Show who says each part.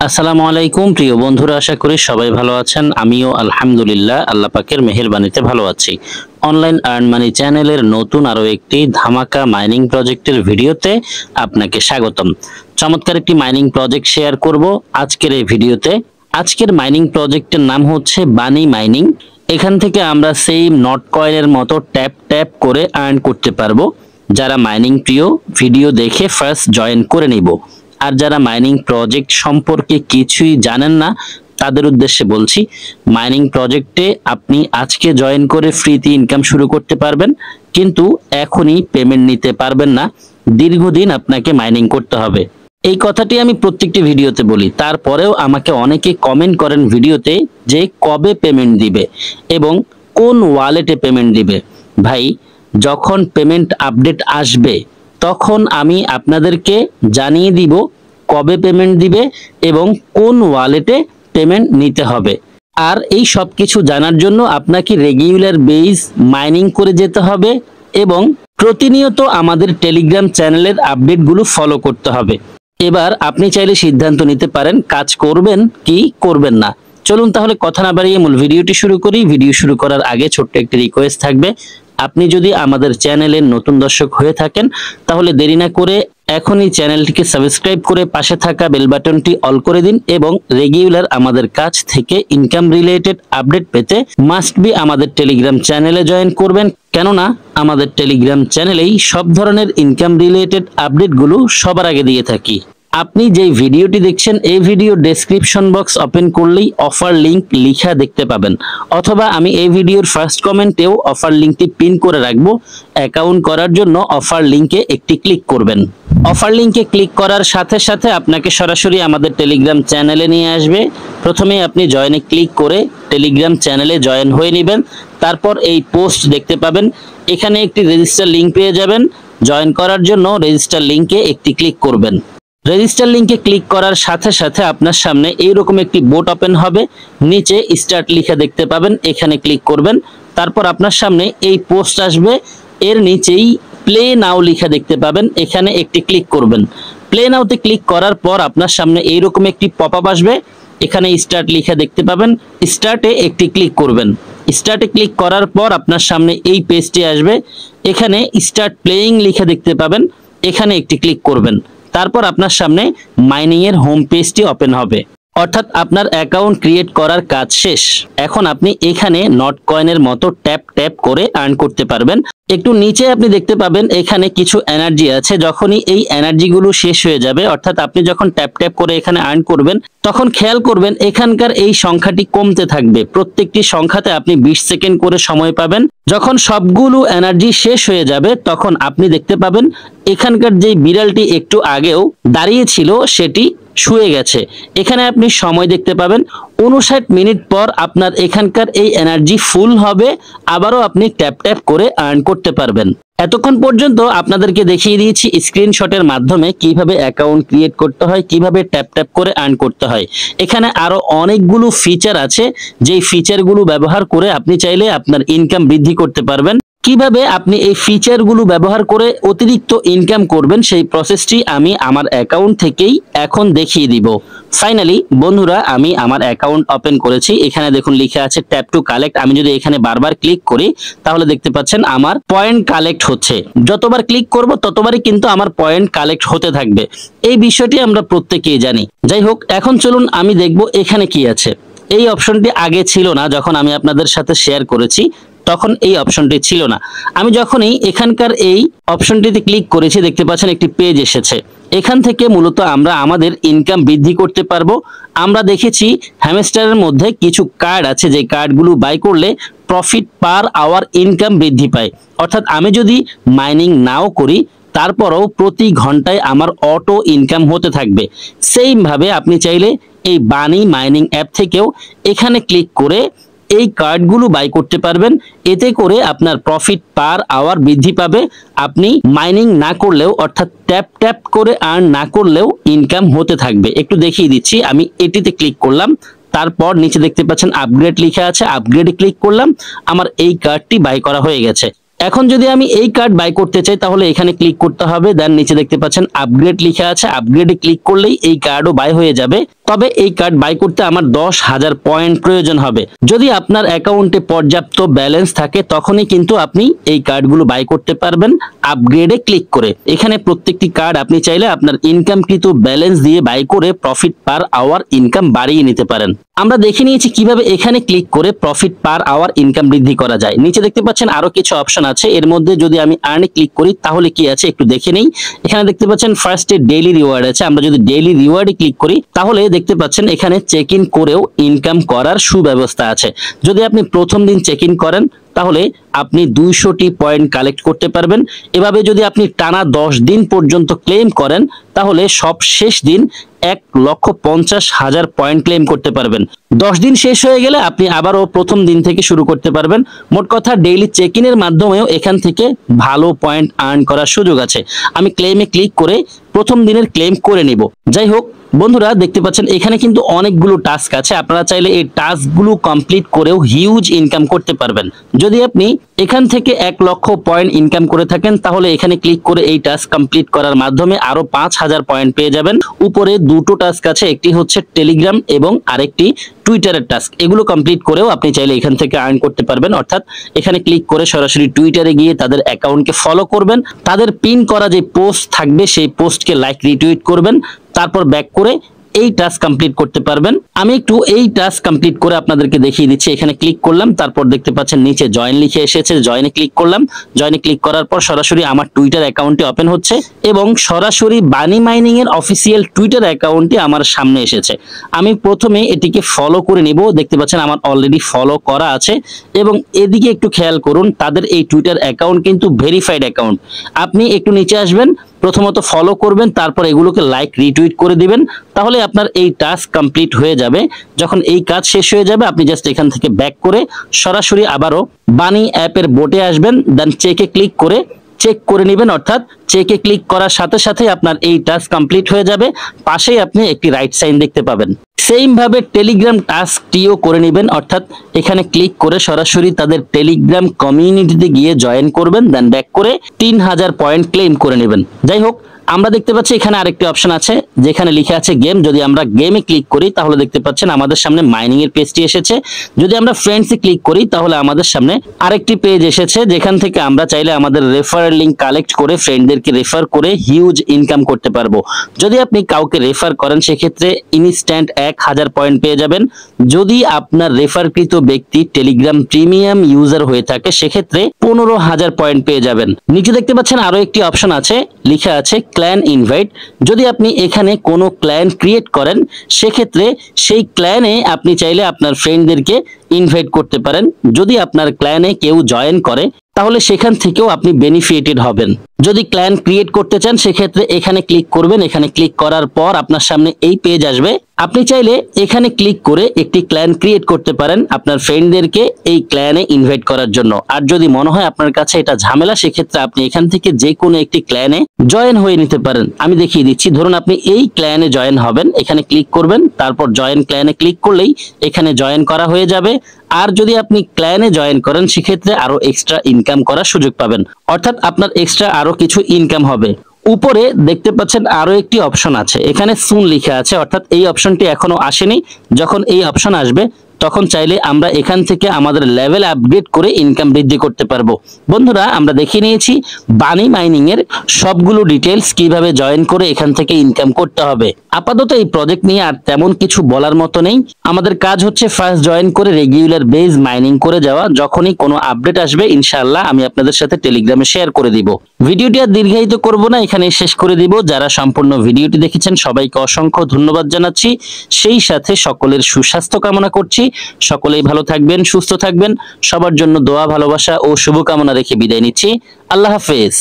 Speaker 1: আসসালামু আলাইকুম প্রিয় বন্ধুরা, আশা করি সবাই ভালো আছেন। আমিও আলহামদুলিল্লাহ আল্লাহ পাকের মেহেরবানিতে ভালো আছি। অনলাইন আর্ন মানি চ্যানেলের নতুন আরো একটি ধামাকা মাইনিং প্রজেক্টের ভিডিওতে আপনাকে স্বাগতম। চমৎকার একটি মাইনিং প্রজেক্ট শেয়ার করব আজকের এই ভিডিওতে। আজকের মাইনিং প্রজেক্টের নাম হচ্ছে বানি মাইনিং। এখান থেকে আমরা সেম নট কয়েনের মতো ট্যাপ ট্যাপ করে আর্ন করতে পারবো। যারা মাইনিং প্রিয়, ভিডিও দেখে ফার্স্ট জয়েন করে নিব। আর যারা মাইনিং প্রজেক্ট সম্পর্কে কিছুই জানেন না তাদের উদ্দেশ্যে বলছি, মাইনিং প্রজেক্টে আপনি আজকে জয়েন করে ফ্রিতে ইনকাম শুরু করতে পারবেন, কিন্তু এখনই পেমেন্ট নিতে পারবেন না। দীর্ঘদিন আপনাকে মাইনিং করতে হবে। এই কথাটি আমি প্রত্যেকটি ভিডিওতে বলি, তারপরেও আমাকে অনেকে কমেন্ট করেন ভিডিওতে যে কবে পেমেন্ট দিবে এবং কোন ওয়ালেটে পেমেন্ট দিবে। ভাই, যখন পেমেন্ট আপডেট আসবে তখন আমি আপনাদেরকে জানিয়ে দিব কবে পেমেন্ট দিবে এবং কোন ওয়ালেটে পেমেন্ট নিতে হবে। আর এই সব কিছু জানার জন্য আপনাকে রেগুলার বেস মাইনিং করে যেতে হবে এবং প্রতিনিয়ত আমাদের টেলিগ্রাম চ্যানেলের আপডেটগুলো ফলো করতে হবে। এবার আপনি চাইলে সিদ্ধান্ত নিতে পারেন কাজ করবেন কি করবেন না। চলুন তাহলে কথা না বাড়িয়ে মূল ভিডিওটি শুরু করি। ভিডিও শুরু করার আগে ছোট্ট একটি রিকোয়েস্ট থাকবে, আপনি যদি আমাদের চ্যানেলের নতুন দর্শক হয়ে থাকেন তাহলে দেরি না করে এখনই চ্যানেলটিকে সাবস্ক্রাইব করে পাশে থাকা বেল বাটনটি অল করে দিন এবং রেগুলার আমাদের কাছ থেকে ইনকাম রিলেটেড আপডেট পেতে মাস্ট বি আমাদের টেলিগ্রাম চ্যানেলে জয়েন করবেন। কেননা আমাদের টেলিগ্রাম চ্যানেলেই সব ধরনের ইনকাম রিলেটেড আপডেটগুলো সবার আগে দিয়ে থাকি। আপনি যে ভিডিওটি দেখছেন এই ভিডিও ডেসক্রিপশন বক্স ওপেন করলেই অফার লিংক লেখা দেখতে পাবেন, অথবা আমি এই ভিডিওর ফার্স্ট কমেন্টেও অফার লিংকটি পিন করে রাখবো। অ্যাকাউন্ট করার জন্য অফার লিংকে একটি ক্লিক করবেন। অফার লিংকে ক্লিক করার সাথে সাথে আপনাকে সরাসরি আমাদের টেলিগ্রাম চ্যানেলে নিয়ে আসবে। প্রথমে আপনি জয়েনে ক্লিক করে টেলিগ্রাম চ্যানেলে জয়েন হয়ে নেবেন। তারপর এই পোস্ট দেখতে পাবেন, এখানে একটি রেজিস্টার লিংক পেয়ে যাবেন। জয়েন করার জন্য রেজিস্টার লিংকে একটি ক্লিক করবেন। রেজিস্টার লিংকে ক্লিক করার সাথে সাথে আপনার সামনে এইরকম একটি বোট ওপেন হবে। নিচে স্টার্ট লেখা দেখতে পাবেন, এখানে ক্লিক করবেন। তারপর আপনার সামনে এই পোস্ট আসবে, এর নিচেই প্লে নাও লেখা দেখতে পাবেন, এখানে একটি ক্লিক করবেন। প্লে নাওতে ক্লিক করার পর আপনার সামনে এইরকম একটি পপআপ আসবে, এখানে স্টার্ট লেখা দেখতে পাবেন, স্টার্টে একটি ক্লিক করবেন। স্টার্টে ক্লিক করার পর আপনার সামনে এই পেজটি আসবে, এখানে স্টার্ট প্লেয়িং লেখা দেখতে পাবেন, এখানে একটি ক্লিক করবেন। তারপর আপনার সামনে মাইনিং এর হোম পেজটি ওপেন হবে, অর্থাৎ আপনার অ্যাকাউন্ট ক্রিয়েট করার কাজ শেষ। এখন আপনি এখানে নট কয়েনের মতো ট্যাপ ট্যাপ করে আর্ন করতে পারবেন। একটু নিচে আপনি দেখতে পাবেন এখানে কিছু এনার্জি আছে। যখনই এই এনার্জিগুলো শেষ হয়ে যাবে, অর্থাৎ আপনি যখন ট্যাপ ট্যাপ করে এখানে আর্ন করবেন, তখন খেয়াল করবেন এখানকার এই সংখ্যাটি কমতে থাকবে। প্রত্যেকটি সংখ্যাতে আপনি 20 সেকেন্ড করে সময় পাবেন। যখন সবগুলো এনার্জি শেষ হয়ে যাবে তখন আপনি দেখতে পাবেন এখানকার যে বিড়ালটি একটু আগেও দাঁড়িয়ে ছিল সেটি শুয়ে গেছে। এখানে আপনি সময় দেখতে পাবেন 59 মিনিট পর আপনার এখানকার এই এনার্জি ফুল হবে, আবারও আপনি ট্যাপ ট্যাপ করে আর্ন করতে পারবেন। এতক্ষণ পর্যন্ত আপনাদেরকে দেখিয়ে দিয়েছি স্ক্রিনশটের মাধ্যমে কিভাবে অ্যাকাউন্ট ক্রিয়েট করতে হয়, কিভাবে ট্যাপ ট্যাপ করে আর্ন করতে হয়। এখানে আরো অনেকগুলো ফিচার আছে, যেই ফিচারগুলো ব্যবহার করে আপনি চাইলে আপনার ইনকাম বৃদ্ধি করতে পারবেন। কিভাবে আপনি এই ফিচারগুলো ব্যবহার করে অতিরিক্ত ইনকাম করবেন সেই প্রসেসটি আমি আমার অ্যাকাউন্ট থেকেই এখন দেখিয়ে দিব। ফাইনালি বন্ধুরা, আমি আমার অ্যাকাউন্ট ওপেন করেছি। এখানে দেখুন লেখা আছে ট্যাপ টু কালেক্ট। আমি যদি এখানে বারবার ক্লিক করি তাহলে দেখতে পাচ্ছেন আমার পয়েন্ট কালেক্ট হচ্ছে। যতবার ক্লিক করব ততবারই কিন্তু আমার পয়েন্ট কালেক্ট হতে থাকবে। এই বিষয়টি আমরা প্রত্যেকেই জানি। যাই হোক, এখন চলুন আমি দেখব এখানে কি আছে। এই অপশনটি আগে ছিল না, যখন আমি আপনাদের সাথে শেয়ার করেছি তখন এই অপশনটি ছিল না। আমি যখনই এখানকার এই অপশনটিতে ক্লিক করেছি দেখতে পাচ্ছেন একটি পেজ এসেছে। এখান থেকে মূলত আমরা আমাদের ইনকাম বৃদ্ধি করতে পারবো। আমরা দেখেছি হ্যামস্টারের মধ্যে কিছু কার্ড আছে, যে কার্ডগুলো বাই করলে প্রফিট পার আওয়ার ইনকাম বৃদ্ধি পায়। অর্থাৎ আমি যদি মাইনিং নাও করি তারপরও প্রতি ঘন্টায় আমার অটো ইনকাম হতে থাকবে। সেম ভাবে আপনি চাইলে এই বানি মাইনিং অ্যাপ থেকেও এখানে ক্লিক করে এই কার্ডগুলো বাই করতে পারবেন। এতে করে আপনার প্রফিট পার আওয়ার বৃদ্ধি পাবে। আপনি মাইনিং না করলেও, অর্থাৎ ট্যাপ ট্যাপ করে আর্ন না করলেও ইনকাম হতে থাকবে। একটু দেখিয়ে দিচ্ছি। আমি এটিতে ক্লিক করলাম, তারপর নিচে দেখতে পাচ্ছেন আপগ্রেড লেখা আছে, আপগ্রেডে ক্লিক করলাম, আমার এই কার্ডটি বাই করা হয়ে গেছে। এখন যদি আমি এই কার্ড বাই করতে চাই তাহলে এখানে ক্লিক করতে হবে। দেন নিচে দেখতে পাচ্ছেন আপগ্রেড লেখা আছে, আপগ্রেডে ক্লিক করলেই এই কার্ডও বাই হয়ে যাবে। তবে এই কার্ড বাই করতে আমার 10,000 পয়েন্ট প্রয়োজন হবে। যদি আপনার অ্যাকাউন্টে পর্যাপ্ত ব্যালেন্স থাকে তখনই কিন্তু আপনি এই কার্ডগুলো বাই করতে পারবেন আপগ্রেডে ক্লিক করে। এখানে প্রত্যেকটি কার্ড আপনি চাইলে আপনার ইনকামকৃত ব্যালেন্স দিয়ে বাই করে প্রফিট পার আওয়ার ইনকাম বাড়িয়ে নিতে পারেন। আমরা দেখে নিয়েছি কিভাবে এখানে ক্লিক করে প্রফিট পার আওয়ার ইনকাম বৃদ্ধি করা যায়। নিচে দেখতে পাচ্ছেন আরো কিছু অপশন আছে, এর মধ্যে যদি আমি আর্নে ক্লিক করি তাহলে কি আছে একটু দেখে নেই। এখানে দেখতে পাচ্ছেন ফার্স্টে ডেইলি রিওয়ার্ড আছে, আমরা যদি ডেইলি রিওয়ার্ডে ক্লিক করি তাহলে দেখতে পাচ্ছেন এখানে চেক ইন করেও ইনকাম করার সুব্যবস্থা আছে। যদি আপনি প্রথম দিন চেক ইন করেন তাহলে আপনি 200টি পয়েন্ট কালেক্ট করতে পারবেন। এভাবে যদি আপনি টানা 10 দিন পর্যন্ত ক্লেম করেন তাহলে সব শেষ দিন 1,50,000 পয়েন্ট ক্লেম করতে পারবেন। 10 দিন শেষ হয়ে গেলে আপনি আবারও প্রথম দিন থেকে শুরু করতে পারবেন। মোট কথা ডেইলি চেক ইনের মাধ্যমেও এখান থেকে ভালো পয়েন্ট আর্ন করার সুযোগ আছে। আমি ক্লেমে ক্লিক করে প্রথম দিনের ক্লেম করে নিব। যাই হোক বন্ধুরা, দেখতে পাচ্ছেন এখানে কিন্তু অনেকগুলো টাস্ক আছে, আপনারা চাইলে এই টাস্কগুলো কমপ্লিট করেও হিউজ ইনকাম করতে পারবেন। যদি আপনি এখান থেকে 1 লক্ষ পয়েন্ট ইনকাম করে থাকেন তাহলে এখানে ক্লিক করে এই টাস্ক কমপ্লিট করার মাধ্যমে আরো 5,000 পয়েন্ট পেয়ে যাবেন। উপরে দুটো টাস্ক আছে, একটি হচ্ছে টেলিগ্রাম এবং আরেকটি টুইটারের টাস্ক। এগুলো কমপ্লিট করেও আপনি চাইলে এখান থেকে আর্ন করতে পারবেন। অর্থাৎ এখানে ক্লিক করে সরাসরি টুইটারে গিয়ে তাদের অ্যাকাউন্টকে ফলো করবেন, তাদের পিন করা যে পোস্ট থাকবে সেই পোস্টকে লাইক রিটুইট করবেন, তারপর ব্যাক করে এই টাস্ক কমপ্লিট করতে পারবেন। আমি একটু এই টাস্ক কমপ্লিট করে আপনাদেরকে দেখিয়ে দিচ্ছি। এখানে ক্লিক করলাম, তারপর দেখতে পাচ্ছেন নিচে জয়েন লিখে এসেছে, জয়েনে ক্লিক করলাম। জয়েনে ক্লিক করার পর সরাসরি আমার টুইটার অ্যাকাউন্টটি ওপেন হচ্ছে এবং সরাসরি বানি মাইনিং এর অফিসিয়াল টুইটার অ্যাকাউন্টটি আমার সামনে এসেছে। আমি প্রথমে এটিকে ফলো করে নিব। দেখতে পাচ্ছেন আমার অলরেডি ফলো করা আছে এবং এদিকে একটু খেয়াল করুন, তাদের এই টুইটার অ্যাকাউন্ট কিন্তু ভেরিফাইড অ্যাকাউন্ট। আপনি একটু নিচে আসবেন, প্রথমত ফলো করবেন, তারপর এগুলোকে লাইক রিটুইট করে দিবেন, তাহলে আপনার এই টাস্ক কমপ্লিট হয়ে যাবে। যখন এই কাজ শেষ হয়ে যাবে আপনি জাস্ট এখান থেকে ব্যাক করে সরাসরি আবারও বানি অ্যাপের বোটে আসবেন, দেন চেকে ক্লিক করে চেক করে নেবেন। অর্থাৎ চেকে ক্লিক করার সাথে সাথে আপনার এই টাস্ক কমপ্লিট হয়ে যাবে। পাশেই আপনি একটি রাইট সাইন দেখতে পাবেন। সেম ভাবে টেলিগ্রাম টাস্কটিও করে নেবেন। অর্থাৎ এখানে ক্লিক করে সরাসরি তাদের টেলিগ্রাম কমিউনিটিতে গিয়ে জয়েন করবেন, দেন ব্যাক করে 3,000 পয়েন্ট ক্লেম করে নেবেন। যাই হোক, আমরা দেখতে পাচ্ছি এখানে আরেকটি অপশন আছে যেখানে লিখে আছে গেম। যদি আমরা গেমে ক্লিক করি তাহলে দেখতে পাচ্ছেন আমাদের সামনে মাইনিং এর পেজটি এসেছে। যদি আমরা ফ্রেন্ডসে ক্লিক করি তাহলে আমাদের সামনে আরেকটি পেজ এসেছে যেখান থেকে আমরা চাইলে আমাদের রেফারেল লিংক কালেক্ট করে ফ্রেন্ডদেরকে রেফার করে হিউজ ইনকাম করতে পারবো। যদি আপনি কাউকে রেফার করেন সেক্ষেত্রে ইনস্ট্যান্ট 1,000 পয়েন্ট পেয়ে যাবেন। যদি আপনার রেফারকৃত ব্যক্তি টেলিগ্রাম প্রিমিয়াম ইউজার হয়ে থাকে সেক্ষেত্রে 15,000 পয়েন্ট পেয়ে যাবেন। নিচে দেখতে পাচ্ছেন আরো একটি অপশন আছে, লিখা আছে ক্ল্যান ইনভাইট। যদি আপনি এখানে কোনো ক্ল্যান ক্রিয়েট করেন সেক্ষেত্রে সেই ক্ল্যানে আপনি চাইলে আপনার ফ্রেন্ডদেরকে ইনভাইট করতে পারেন। যদি আপনার ক্ল্যানে কেউ জয়েন করে তাহলে সেখান থেকেও আপনি বেনিফিটেড হবেন। যদি ক্ল্যান ক্রিয়েট করতে চান সেক্ষেত্রে এখানে ক্লিক করবেন। এখানে ক্লিক করার পর আপনার সামনে এই পেজ আসবে। আপনি চাইলে এখানে ক্লিক করে একটি ক্ল্যান ক্রিয়েট করতে পারেন আপনার ফ্রেন্ডদেরকে এই ক্ল্যানে ইনভাইট করার জন্য। আর যদি মনে হয় আপনার কাছে এটা ঝামেলা সেক্ষেত্রে আপনি এখান থেকে যে কোনো একটি ক্ল্যানে জয়েন হয়ে নিতে পারেন। আমি দেখিয়ে দিচ্ছি, ধরুন আপনি এই ক্ল্যানে জয়েন হবেন, এখানে ক্লিক করবেন, তারপর জয়েন ক্ল্যানে ক্লিক করলেই এখানে জয়েন করা হয়ে যাবে। আর যদি আপনি ক্ল্যানে জয়েন করেন সেক্ষেত্রে আরো এক্সট্রা ইনকাম করার সুযোগ পাবেন, অর্থাৎ আপনার এক্সট্রা আরো কিছু ইনকাম হবে। উপরে দেখতে পাচ্ছেন আরো একটি অপশন আছে, এখানে সুন লিখা আছে, অর্থাৎ এই অপশনটি এখনো আসেনি। যখন এই অপশন আসবে তখন চাইলে আমরা এখান থেকে আমাদের লেভেল আপগ্রেড করে ইনকাম বৃদ্ধি করতে পারবো। বন্ধুরা, আমরা দেখিয়ে নিয়েছি বানি মাইনিং এর সবগুলো ডিটেলস কিভাবে জয়েন করে এখান থেকে ইনকাম করতে হবে। আপাতত এই প্রজেক্ট নিয়ে আর তেমন কিছু বলার মতো নেই। আমাদের কাজ হচ্ছে ফার্স্ট জয়েন করে রেগুলার বেজ মাইনিং করে যাওয়া। যখনই কোনো আপডেট আসবে ইনশাআল্লাহ আমি আপনাদের সাথে টেলিগ্রামে শেয়ার করে দিব। ভিডিওটি আর দীর্ঘায়িত করব না, এখানে শেষ করে দিব। যারা সম্পূর্ণ ভিডিওটি দেখেছেন সবাইকে অসংখ্য ধন্যবাদ জানাচ্ছি। সেই সাথে সকলের সুস্বাস্থ্য কামনা করছি। সকলেই ভালো থাকবেন, সুস্থ থাকবেন। সবার জন্য দোয়া, ভালোবাসা ও শুভকামনা রেখে বিদায় নিচ্ছি। আল্লাহ হাফেজ।